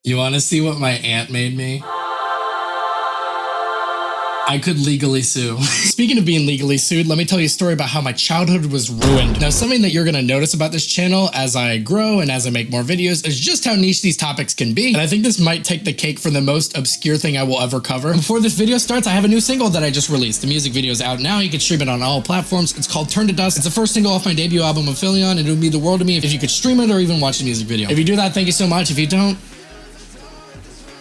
You want to see what my aunt made me? I could legally sue. Speaking of being legally sued, let me tell you a story about how my childhood was ruined. Now, something that you're gonna notice about this channel as I grow and as I make more videos is just how niche these topics can be. And I think this might take the cake for the most obscure thing I will ever cover. Before this video starts, I have a new single that I just released. The music video is out now. You can stream it on all platforms. It's called Turn to Dust. It's the first single off my debut album, Aphelion, and it would mean the world to me if you could stream it or even watch the music video. If you do that, thank you so much. If you don't,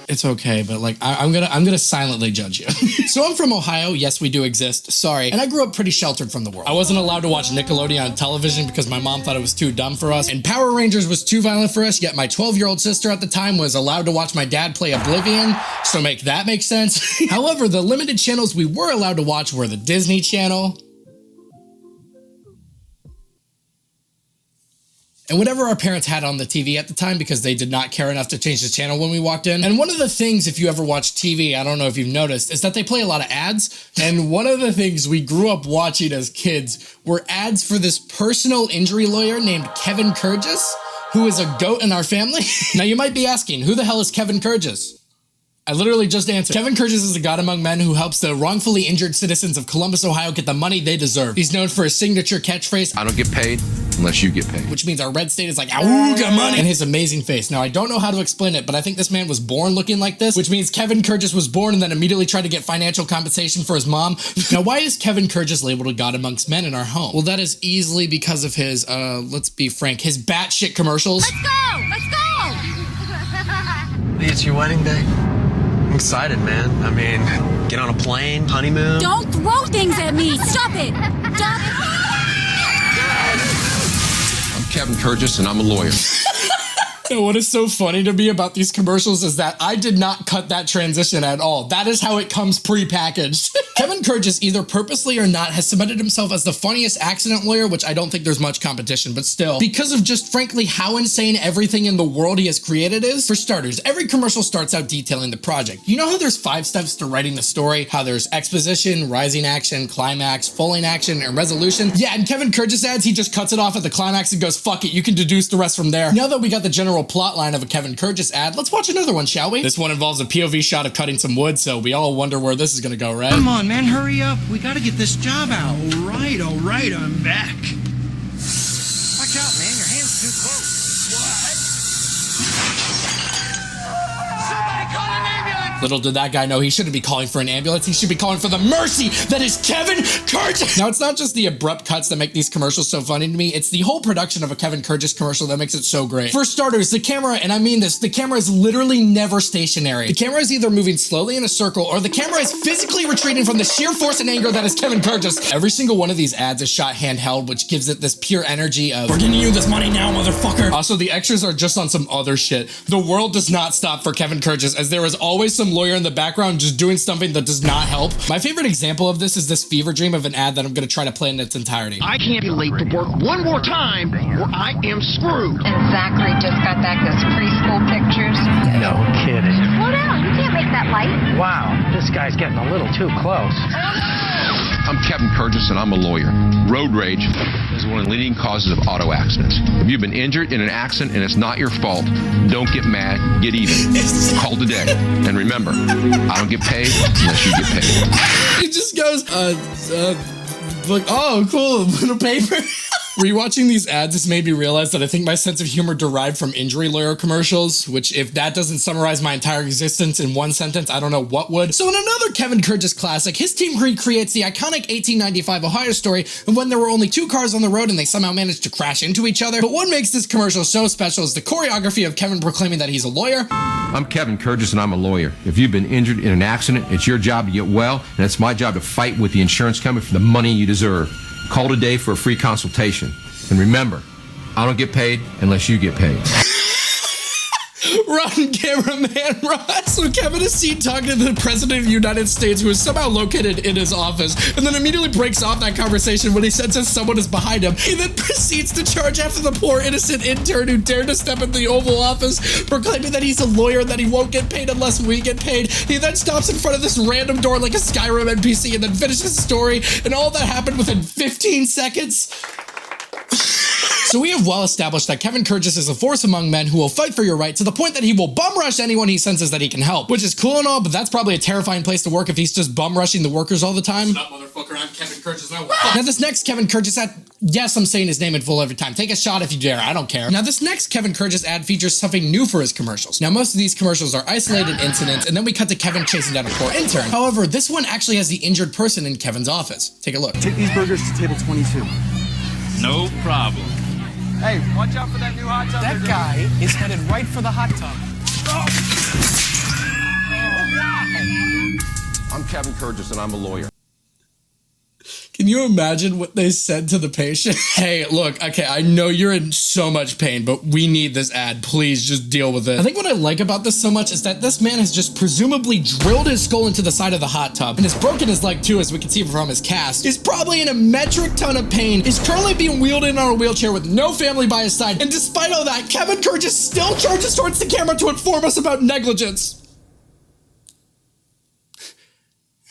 it's okay, but like I'm gonna silently judge you. So I'm from Ohio. Yes, we do exist. Sorry. And I grew up pretty sheltered from the world. I wasn't allowed to watch Nickelodeon on television because my mom thought it was too dumb for us, and Power Rangers was too violent for us, yet my 12-year-old sister at the time was allowed to watch my dad play Oblivion, so make that make sense. However, the limited channels we were allowed to watch were the Disney Channel, and whatever our parents had on the TV at the time, because they did not care enough to change the channel when we walked in. And one of the things, if you ever watch TV, I don't know if you've noticed, is that they play a lot of ads. And one of the things we grew up watching as kids were ads for this personal injury lawyer named Kevin Kurgis, who is a goat in our family. Now you might be asking, who the hell is Kevin Kurgis? I literally just answered. Kevin Kurgis is a god among men who helps the wrongfully injured citizens of Columbus, Ohio get the money they deserve. He's known for his signature catchphrase, I don't get paid unless you get paid. Which means our red state is like, awooga money, and his amazing face. Now, I don't know how to explain it, but I think this man was born looking like this, which means Kevin Kurgis was born and then immediately tried to get financial compensation for his mom. Now, why is Kevin Kurgis labeled a god amongst men in our home? Well, that is easily because of his, let's be frank, his batshit commercials. Let's go! Let's go! It's your wedding day. I'm excited, man. I mean, get on a plane, honeymoon. Don't throw things at me! Stop it! Stop it! I'm Kevin Kurgis and I'm a lawyer. And what is so funny to me about these commercials is that I did not cut that transition at all. That is how it comes pre-packaged. Kevin Kurgis, either purposely or not, has cemented himself as the funniest accident lawyer, which I don't think there's much competition, but still, because of just frankly how insane everything in the world he has created is. For starters, every commercial starts out detailing the project. You know how there's 5 steps to writing the story? How there's exposition, rising action, climax, falling action, and resolution? Yeah, in Kevin Kurgis ads, he just cuts it off at the climax and goes, fuck it, you can deduce the rest from there. Now that we got the general plot line of a Kevin Kurgis ad, let's watch another one, shall we? This one involves a POV shot of cutting some wood, so we all wonder where this is gonna go, right? Come on, man, hurry up. We gotta get this job out. All right, I'm back. Watch out, man, your hand's too close. Somebody call an ambulance! Little did that guy know he shouldn't be calling for an ambulance. He should be calling for the mercy that is Kevin Kurgis. Now, it's not just the abrupt cuts that make these commercials so funny to me. It's the whole production of a Kevin Kurgis commercial that makes it so great. For starters, the camera, and I mean this, the camera is literally never stationary. The camera is either moving slowly in a circle or the camera is physically retreating from the sheer force and anger that is Kevin Kurgis. Every single one of these ads is shot handheld, which gives it this pure energy of, we're getting you this money now, motherfucker. Also, the extras are just on some other shit. The world does not stop for Kevin Kurgis, as there is always some lawyer in the background just doing something that does not help. My favorite example of this is this fever dream of an ad that I'm gonna try to play in its entirety. I can't be late to work one more time or I am screwed. And Zachary just got back his preschool pictures. No kidding. Slow down, you can't make that light. Wow, this guy's getting a little too close. I'm Kevin Kurgis and I'm a lawyer. Road rage is one of the leading causes of auto accidents. If you've been injured in an accident and it's not your fault, don't get mad, get even. Call today. And remember, I don't get paid unless you get paid. It just goes, like, oh, cool, little paper. Rewatching these ads has made me realize that I think my sense of humor derived from injury lawyer commercials, which if that doesn't summarize my entire existence in one sentence, I don't know what would. So in another Kevin Kurgis classic, his team recreates the iconic 1895 Ohio story of when there were only 2 cars on the road and they somehow managed to crash into each other. But what makes this commercial so special is the choreography of Kevin proclaiming that he's a lawyer. I'm Kevin Kurgis and I'm a lawyer. If you've been injured in an accident, it's your job to get well, and it's my job to fight with the insurance company for the money you deserve. Call today for a free consultation. And remember, I don't get paid unless you get paid. Run, cameraman, run! So Kevin is seen talking to the President of the United States, who is somehow located in his office, and then immediately breaks off that conversation when he senses someone is behind him. He then proceeds to charge after the poor innocent intern who dared to step into the Oval Office, proclaiming that he's a lawyer and that he won't get paid unless we get paid. He then stops in front of this random door like a Skyrim NPC and then finishes his story, and all that happened within 15 seconds. So we have well established that Kevin Kurgis is a force among men who will fight for your right to the point that he will bum rush anyone he senses that he can help, which is cool and all, but that's probably a terrifying place to work if he's just bum rushing the workers all the time. Shut up, motherfucker, I'm Kevin Kurgis. Now this next Kevin Kurgis ad, yes, I'm saying his name in full every time. Take a shot if you dare, I don't care. Now this next Kevin Kurgis ad features something new for his commercials. Now most of these commercials are isolated incidents, and then we cut to Kevin chasing down a poor intern. However, this one actually has the injured person in Kevin's office. Take a look. Take these burgers to table 22. No problem. Hey, watch out for that new hot tub. That guy is headed right for the hot tub. I'm Kevin Kurgis, and I'm a lawyer. Can you imagine what they said to the patient? Hey, look, okay, I know you're in so much pain, but we need this ad. Please just deal with it. I think what I like about this so much is that this man has just presumably drilled his skull into the side of the hot tub and has broken his leg too, as we can see from his cast. He's probably in a metric ton of pain. He's currently being wheeled in on a wheelchair with no family by his side. And despite all that, Kevin Kurgis still charges towards the camera to inform us about negligence.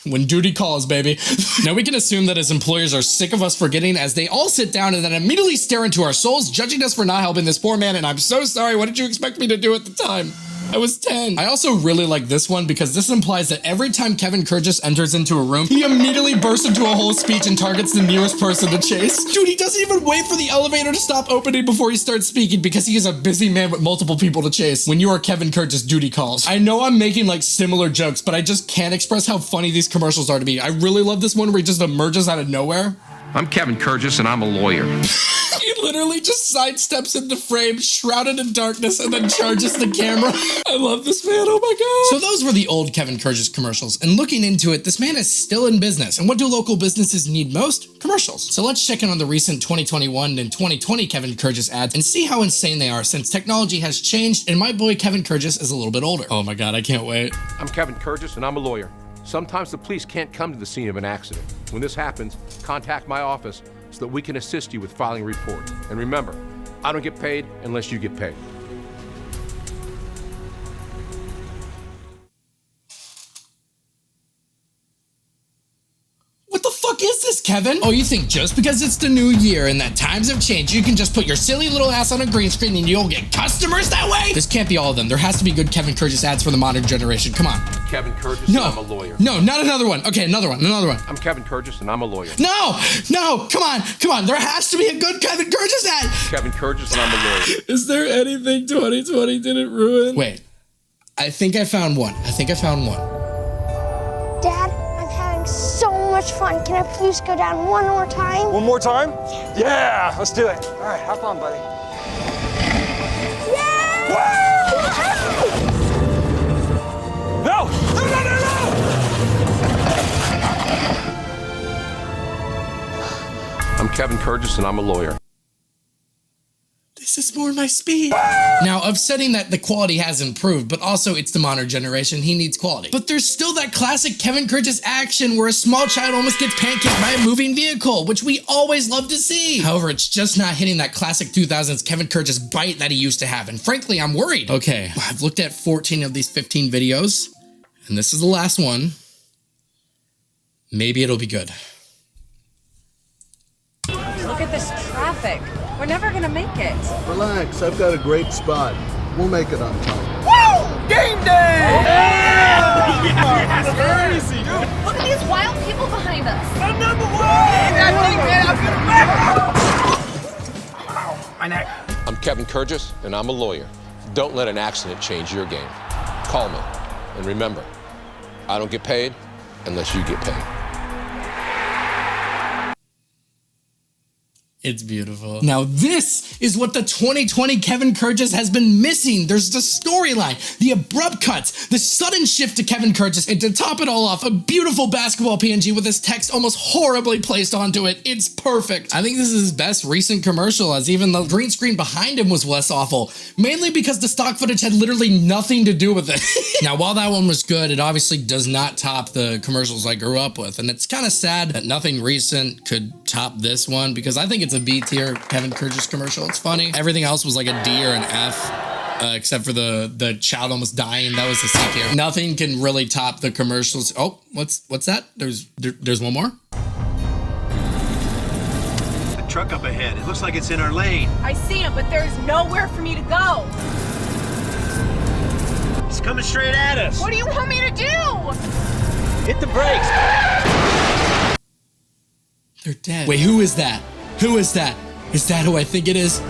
When duty calls, baby. Now we can assume that his employers are sick of us forgetting, as they all sit down and then immediately stare into our souls, judging us for not helping this poor man, and I'm so sorry, what did you expect me to do at the time? I was 10. I also really like this one because this implies that every time Kevin Kurgis enters into a room, he immediately bursts into a whole speech and targets the nearest person to chase. Dude, he doesn't even wait for the elevator to stop opening before he starts speaking because he is a busy man with multiple people to chase. When you are Kevin Kurgis, duty calls. I know I'm making like similar jokes, but I just can't express how funny these commercials are to me. I really love this one where he just emerges out of nowhere. I'm Kevin Kurgis, and I'm a lawyer. He literally just sidesteps into frame, shrouded in darkness, and then charges the camera. I love this man, oh my god. So those were the old Kevin Kurgis commercials, and looking into it, this man is still in business. And what do local businesses need most? Commercials. So let's check in on the recent 2021 and 2020 Kevin Kurgis ads and see how insane they are, since technology has changed and my boy Kevin Kurgis is a little bit older. Oh my god, I can't wait. I'm Kevin Kurgis, and I'm a lawyer. Sometimes the police can't come to the scene of an accident. When this happens, contact my office so that we can assist you with filing a report. And remember, I don't get paid unless you get paid. What the fuck is this, Kevin? Oh, you think just because it's the new year and that times have changed, you can just put your silly little ass on a green screen and you'll get customers that way? This can't be all of them. There has to be good Kevin Kurgis ads for the modern generation. Come on. Kevin Kurgis, No. and I'm a lawyer. No, not another one. Okay, another one. I'm Kevin Kurgis, and I'm a lawyer. No, come on. There has to be a good Kevin Kurgis ad. Kevin Kurgis, and I'm a lawyer. Is there anything 2020 didn't ruin? Wait, I think I found one. Dad, I'm having so much fun. Can I please go down one more time? One more time? Yeah, let's do it. All right, have fun, buddy. No! I'm Kevin Kurgis, and I'm a lawyer. This is more my speed. Now, upsetting that the quality has improved, but also it's the modern generation, he needs quality. But there's still that classic Kevin Kurgis action where a small child almost gets pancaked by a moving vehicle, which we always love to see. However, it's just not hitting that classic 2000s Kevin Kurgis bite that he used to have, and frankly, I'm worried. Okay, I've looked at 14 of these 15 videos, and this is the last one. Maybe it'll be good. Look at this traffic. We're never gonna make it. Relax, I've got a great spot. We'll make it on time. Woo! Game day! That's crazy, dude. Look at these wild people behind us. I'm number one! That thing, man, I'm gonna win! Ow, my neck. I'm Kevin Kurgis, and I'm a lawyer. Don't let an accident change your game. Call me. And remember, I don't get paid unless you get paid. It's beautiful. Now this is what the 2020 Kevin Kurgis has been missing. There's the storyline, the abrupt cuts, the sudden shift to Kevin Kurgis, and to top it all off, a beautiful basketball PNG with his text almost horribly placed onto it. It's perfect. I think this is his best recent commercial, as even the green screen behind him was less awful, mainly because the stock footage had literally nothing to do with it. Now, while that one was good, it obviously does not top the commercials I grew up with, and it's kind of sad that nothing recent could top this one, because I think it's a B tier Kevin Kurgis commercial. It's funny. Everything else was like a D or an F, except for the child almost dying. That was a C tier. Nothing can really top the commercials. Oh, what's that? There's one more. The truck up ahead. It looks like it's in our lane. I see him, but there's nowhere for me to go. He's coming straight at us. What do you want me to do? Hit the brakes. They're dead. Wait, who is that? Who is that? Is that who I think it is?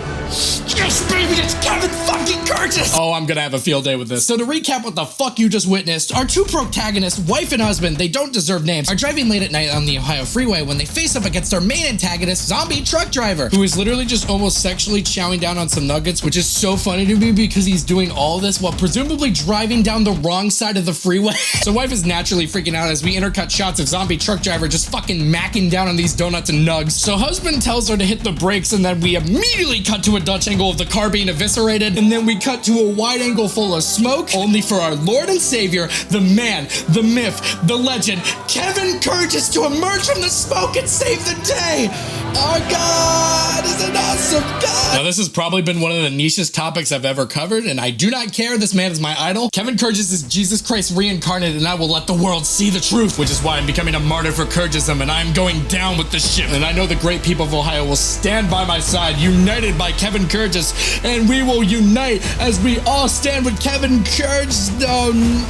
Yes, baby, it's Kevin fucking Kurgis! Oh, I'm gonna have a field day with this. So to recap what the fuck you just witnessed, our two protagonists, wife and husband, they don't deserve names, are driving late at night on the Ohio freeway when they face up against our main antagonist, zombie truck driver, who is literally just almost sexually chowing down on some nuggets, which is so funny to me because he's doing all this while presumably driving down the wrong side of the freeway. So wife is naturally freaking out as we intercut shots of zombie truck driver just fucking macking down on these donuts and nugs. So husband tells her to hit the brakes, and then we immediately cut to a Dutch angle of the car being eviscerated, and then we cut to a wide angle full of smoke, only for our Lord and Savior, the man, the myth, the legend, Kevin Kurgis, to emerge from the smoke and save the day. Our God is an awesome God. Now, this has probably been one of the nichest topics I've ever covered, and I do not care. This man is my idol. Kevin Kurgis is Jesus Christ reincarnated, and I will let the world see the truth, which is why I'm becoming a martyr for Kurgism, and I'm going down with the ship. And I know the great people of Ohio will stand by my side, united by Kevin Kurgis, and we will unite as we all stand with Kevin Kurgis.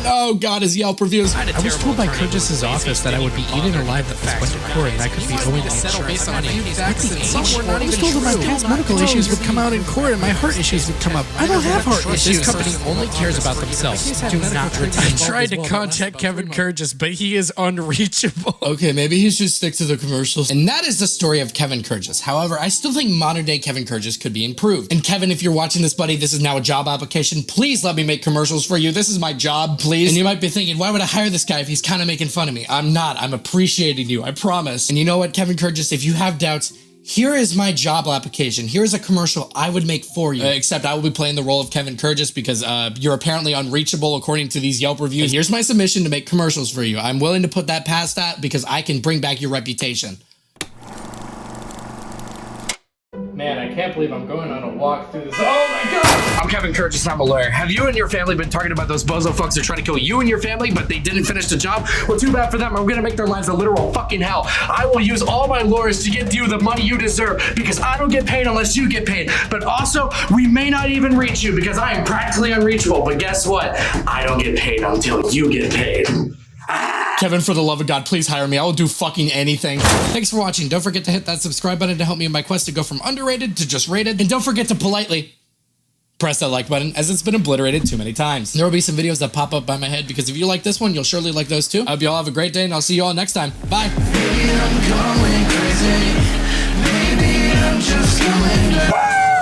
Oh God, his Yelp reviews. I was told by Kurgis's office that I would be eaten alive if this went to court, and I could be owing to settle based on facts and somewhere not even told that my past medical issues would come out in court and my heart issues would come up. I don't have heart issues. This company only cares about themselves. Do not retire. I tried to contact Kevin Kurgis, but he is unreachable. Okay, maybe he should stick to the commercials. And that is the story of Kevin Kurgis. However, I still think modern day Kevin Kurgis could be improved. And Kevin, if you're watching this, buddy, this is now a job application. Please let me make commercials for you. This is my job, please. And you might be thinking, why would I hire this guy if he's kind of making fun of me? I'm not. I'm appreciating you. I promise. And you know what, Kevin Kurgis, if you have doubts, here is my job application. Here's a commercial I would make for you. Except I will be playing the role of Kevin Kurgis because you're apparently unreachable according to these Yelp reviews. And here's my submission to make commercials for you. I'm willing to put that past that because I can bring back your reputation. Man, I can't believe I'm going on a walk through this. Oh my God! I'm Kevin Kurgis and I'm a lawyer. Have you and your family been targeted by those bozo fucks that try to kill you and your family, but they didn't finish the job? Well, too bad for them. I'm gonna make their lives a literal fucking hell. I will use all my lawyers to get you the money you deserve because I don't get paid unless you get paid. But also, we may not even reach you because I am practically unreachable. But guess what? I don't get paid until you get paid. Kevin, for the love of God, please hire me. I will do fucking anything. Thanks for watching. Don't forget to hit that subscribe button to help me in my quest to go from underrated to just rated. And don't forget to politely press that like button as it's been obliterated too many times. There will be some videos that pop up by my head because if you like this one, you'll surely like those too. I hope you all have a great day and I'll see you all next time. Bye. Maybe I'm going crazy. Maybe I'm just going